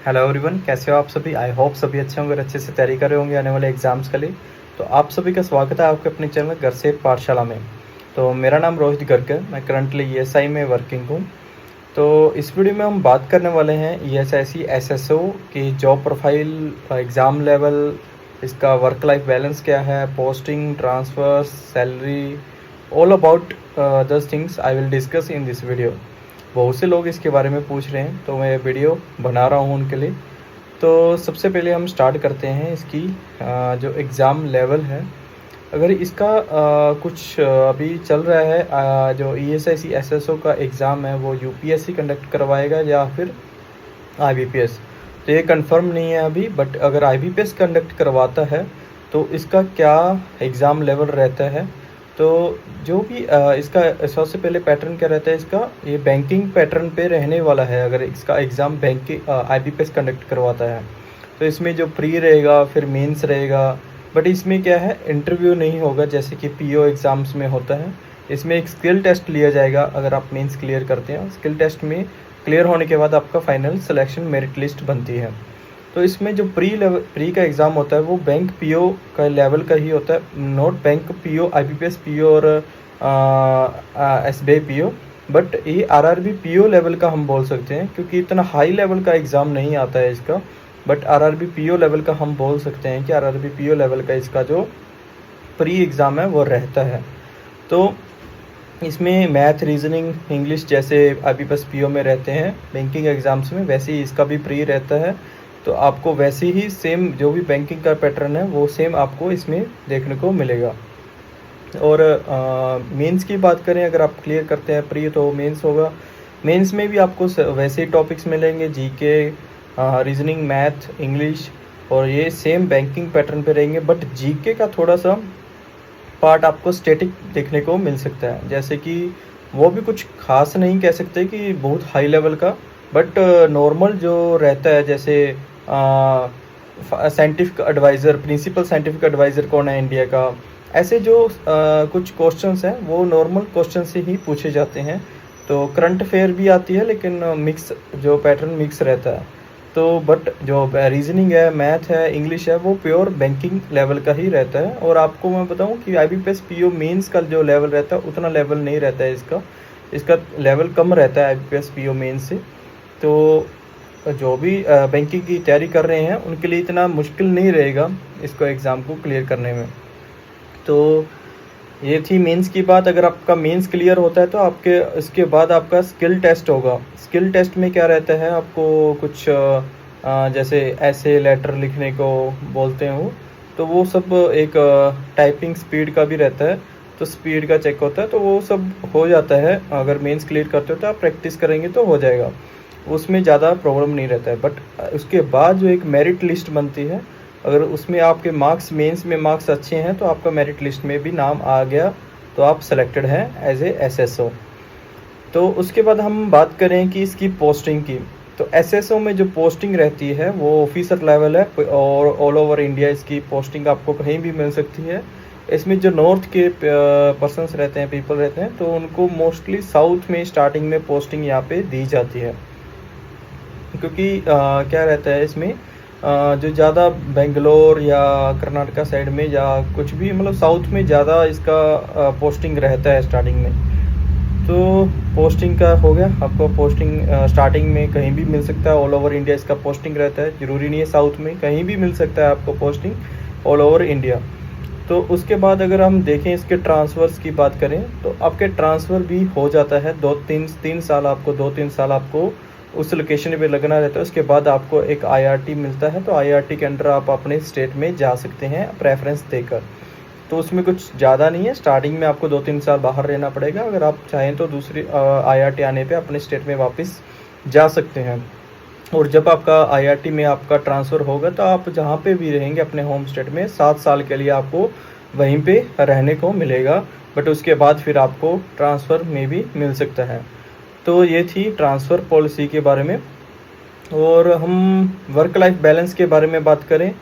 Hello everyone, कैसे हो आप सभी। आई होप सभी अच्छे होंगे और अच्छे से तैयारी कर रहे होंगे आने वाले एग्जाम्स के लिए। तो आप सभी का स्वागत है आपके अपने चैनल घर से पाठशाला में। तो मेरा नाम रोहित गर्ग है, मैं करंटली ईएसआई में वर्किंग हूँ। तो इस वीडियो में हम बात करने वाले हैं ईएसआईसी एसएसओ की जॉब प्रोफाइल, एग्ज़ाम लेवल, इसका वर्क लाइफ बैलेंस क्या है, posting, transfer, salary, all about these things I will discuss in this video. बहुत से लोग इसके बारे में पूछ रहे हैं तो मैं वीडियो बना रहा हूँ उनके लिए। तो सबसे पहले हम स्टार्ट करते हैं इसकी जो एग्ज़ाम लेवल है। अगर इसका कुछ अभी चल रहा है, जो ईएसआईसी एसएसओ का एग्ज़ाम है वो यूपीएससी कंडक्ट करवाएगा या फिर आईबीपीएस, तो ये कंफर्म नहीं है अभी। बट अगर आईबीपीएस कंडक्ट करवाता है तो इसका क्या एग्ज़ाम लेवल रहता है। तो जो भी इसका सबसे पहले पैटर्न क्या रहता है इसका, ये बैंकिंग पैटर्न पे रहने वाला है। अगर इसका एग्ज़ाम बैंक आईबीपीएस कंडक्ट करवाता है तो इसमें जो प्री रहेगा फिर मेंस रहेगा। बट इसमें क्या है, इंटरव्यू नहीं होगा जैसे कि पीओ एग्ज़ाम्स में होता है। इसमें एक स्किल टेस्ट लिया जाएगा। अगर आप मेंस क्लियर करते हैं, स्किल टेस्ट में क्लियर होने के बाद आपका फाइनल सिलेक्शन मेरिट लिस्ट बनती है। तो इसमें जो प्री का एग्ज़ाम होता है वो बैंक पीओ का लेवल का ही होता है, not bank PO IBPS PO और एसबीआई पीओ। बट ये आरआरबी पीओ लेवल का हम बोल सकते हैं क्योंकि इतना हाई लेवल का एग्ज़ाम नहीं आता है इसका। बट आरआरबी पीओ लेवल का हम बोल सकते हैं कि आरआरबी पीओ लेवल का इसका जो प्री एग्ज़ाम है वो रहता है। तो इसमें मैथ, रीजनिंग, इंग्लिश जैसे आईबीपीएस पीओ में रहते हैं बैंकिंग एग्ज़ाम्स में, वैसे ही इसका भी प्री रहता है। तो आपको वैसे ही सेम जो भी बैंकिंग का पैटर्न है वो सेम आपको इसमें देखने को मिलेगा। और मेंस की बात करें, अगर आप क्लियर करते हैं प्री तो मेंस होगा। मेंस में भी आपको वैसे ही टॉपिक्स मिलेंगे, जीके, रीजनिंग, मैथ, इंग्लिश, और ये सेम बैंकिंग पैटर्न पे रहेंगे। बट जीके का थोड़ा सा पार्ट आपको स्टैटिक देखने को मिल सकता है, जैसे कि वो भी कुछ खास नहीं कह सकते कि बहुत हाई लेवल का। बट नॉर्मल जो रहता है, जैसे scientific adviser, principal scientific adviser कौन है इंडिया का, ऐसे जो कुछ क्वेश्चंस हैं वो नॉर्मल क्वेश्चन से ही पूछे जाते हैं। तो करंट अफेयर भी आती है लेकिन मिक्स, जो पैटर्न मिक्स रहता है। तो बट जो रीजनिंग है, मैथ है, इंग्लिश है, वो प्योर बैंकिंग लेवल का ही रहता है। और आपको मैं बताऊं कि आईबीपीएस पीओ मेंस का जो लेवल रहता है उतना लेवल नहीं रहता है इसका। इसका लेवल कम रहता है आईबीपीएस पीओ मेंस से। तो जो भी बैंकिंग की तैयारी कर रहे हैं उनके लिए इतना मुश्किल नहीं रहेगा इसको एग्ज़ाम को क्लियर करने में। तो ये थी मेंस की बात। अगर आपका मेंस क्लियर होता है तो आपके इसके बाद आपका स्किल टेस्ट होगा। स्किल टेस्ट में क्या रहता है, आपको कुछ जैसे ऐसे लेटर लिखने को बोलते हो, तो वो सब एक टाइपिंग स्पीड का भी रहता है, तो स्पीड का चेक होता है। तो वो सब हो जाता है, अगर मेंस क्लियर करते हो तो आप प्रैक्टिस करेंगे तो हो जाएगा, उसमें ज़्यादा प्रॉब्लम नहीं रहता है। बट उसके बाद जो एक मेरिट लिस्ट बनती है, अगर उसमें आपके मार्क्स, मेंस में मार्क्स अच्छे हैं तो आपका मेरिट लिस्ट में भी नाम आ गया तो आप सेलेक्टेड हैं एज ए एसएसओ। तो उसके बाद हम बात करें कि इसकी पोस्टिंग की, तो एसएसओ में जो पोस्टिंग रहती है वो ऑफिसर लेवल है और ऑल ओवर इंडिया इसकी पोस्टिंग आपको कहीं भी मिल सकती है। इसमें जो नॉर्थ के पर्सनस रहते हैं, पीपल रहते हैं, तो उनको मोस्टली साउथ में स्टार्टिंग में पोस्टिंग यहाँ पे दी जाती है। क्योंकि क्या रहता है इसमें, जो ज़्यादा बेंगलोर या कर्नाटका साइड में या कुछ भी, मतलब साउथ में ज़्यादा इसका पोस्टिंग रहता है स्टार्टिंग में। तो पोस्टिंग का हो गया, आपको पोस्टिंग स्टार्टिंग में कहीं भी मिल सकता है, ऑल ओवर इंडिया इसका पोस्टिंग रहता है, ज़रूरी नहीं है साउथ में, कहीं भी मिल सकता है आपको पोस्टिंग ऑल ओवर इंडिया। तो उसके बाद अगर हम देखें इसके ट्रांसफ़र्स की बात करें तो आपके ट्रांसफ़र भी हो जाता है, 2-3 साल आपको 2-3 साल आपको उस लोकेशन पे लगना रहता है। उसके बाद आपको एक आईआरटी मिलता है, तो आईआरटी के अंडर आप अपने स्टेट में जा सकते हैं प्रेफरेंस देकर। तो उसमें कुछ ज़्यादा नहीं है, स्टार्टिंग में आपको 2-3 साल बाहर रहना पड़ेगा, अगर आप चाहें तो दूसरी आईआरटी आने पे अपने स्टेट में वापस जा सकते हैं। और जब आपका आईआरटी में आपका ट्रांसफ़र होगा तो आप जहाँ पे भी रहेंगे अपने होम स्टेट में 7 साल के लिए आपको वहीं पे रहने को मिलेगा। बट उसके बाद फिर आपको ट्रांसफ़र में भी मिल सकता है। तो ये थी ट्रांसफ़र पॉलिसी के बारे में। और हम वर्क लाइफ बैलेंस के बारे में बात करें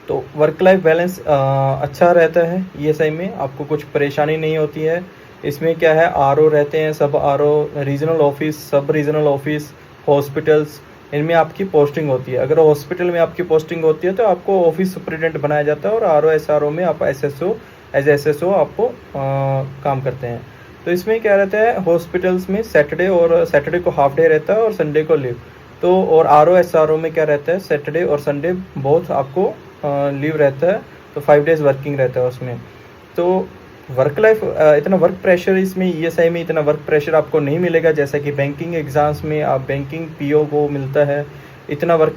तो वर्क लाइफ बैलेंस अच्छा रहता है ईएसआई में, आपको कुछ परेशानी नहीं होती है। इसमें क्या है, आरओ रहते हैं, सब आरओ, रीजनल ऑफिस, सब रीजनल ऑफिस, हॉस्पिटल्स इनमें आपकी पोस्टिंग होती है। अगर हॉस्पिटल में आपकी पोस्टिंग होती है तो आपको ऑफिस सुपरिटेंडेंट बनाया जाता है, और RO SRO में आप SSO एज SSO आपको काम करते हैं। तो इसमें क्या रहता है, हॉस्पिटल्स में सैटरडे को हाफ डे रहता है और संडे को लीव। तो और RO SRO में क्या रहता है, सैटरडे और संडे बोथ आपको लीव रहता है, तो 5 डेज़ वर्किंग रहता है उसमें। तो वर्क लाइफ इतना वर्क प्रेशर इसमें ESI में इतना वर्क प्रेशर आपको नहीं मिलेगा, जैसा कि बैंकिंग एग्ज़ाम्स में आप बैंकिंग PO को मिलता है। इतना वर्क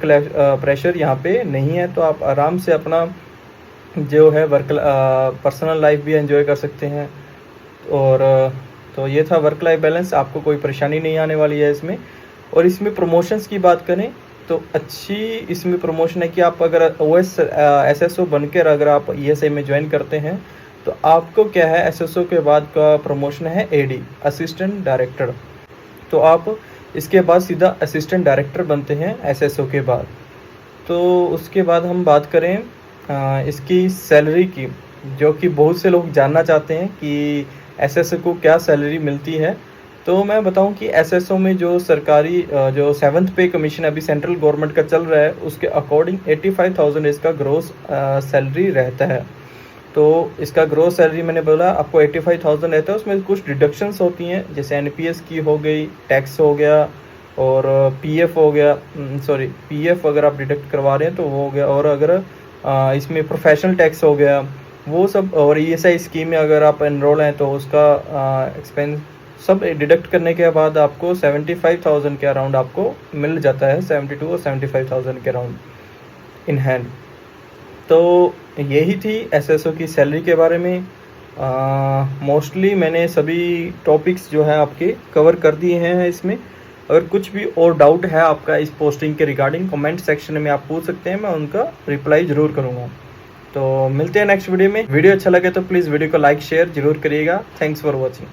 प्रेशर यहाँ पे नहीं है, तो आप आराम से अपना जो है पर्सनल लाइफ भी एंजॉय कर सकते हैं। और तो ये था वर्क लाइफ बैलेंस, आपको कोई परेशानी नहीं आने वाली है इसमें। और इसमें प्रमोशंस की बात करें तो अच्छी इसमें प्रमोशन है कि आप अगर SSO बनकर अगर आप ESI में ज्वाइन करते हैं तो आपको क्या है, SSO के बाद का प्रमोशन है AD, असिस्टेंट डायरेक्टर। तो आप इसके बाद सीधा असिस्टेंट डायरेक्टर बनते हैं SSO के बाद। तो उसके बाद हम बात करें इसकी सैलरी की, जो कि बहुत से लोग जानना चाहते हैं कि SSO को क्या सैलरी मिलती है। तो मैं बताऊं कि SSO में जो सरकारी जो 7th पे कमीशन अभी सेंट्रल गवर्नमेंट का चल रहा है, उसके अकॉर्डिंग 85,000 इसका ग्रोस सैलरी रहता है। तो इसका ग्रोस सैलरी मैंने बोला आपको 85,000 रहता है। उसमें कुछ डिडक्शंस होती हैं, जैसे NPS की हो गई, टैक्स हो गया, और PF हो गया, PF अगर आप डिडक्ट करवा रहे हैं तो वो हो गया, और अगर इसमें प्रोफेशनल टैक्स हो गया वो सब, और ESI स्कीम में अगर आप एनरोल हैं तो उसका एक्सपेंस सब डिडक्ट करने के बाद आपको 75,000 के अराउंड आपको मिल जाता है, 72 और 75,000 के अराउंड इन हैंड। तो यही थी SSO की सैलरी के बारे में। मोस्टली मैंने सभी टॉपिक्स जो है आपके कवर कर दिए हैं इसमें। अगर कुछ भी और डाउट है आपका इस पोस्टिंग के रिगार्डिंग, कमेंट सेक्शन में आप पूछ सकते हैं, मैं उनका रिप्लाई ज़रूर करूँगा। तो मिलते हैं नेक्स्ट वीडियो में। वीडियो अच्छा लगे तो प्लीज़ वीडियो को लाइक शेयर ज़रूर करिएगा। Thanks for watching.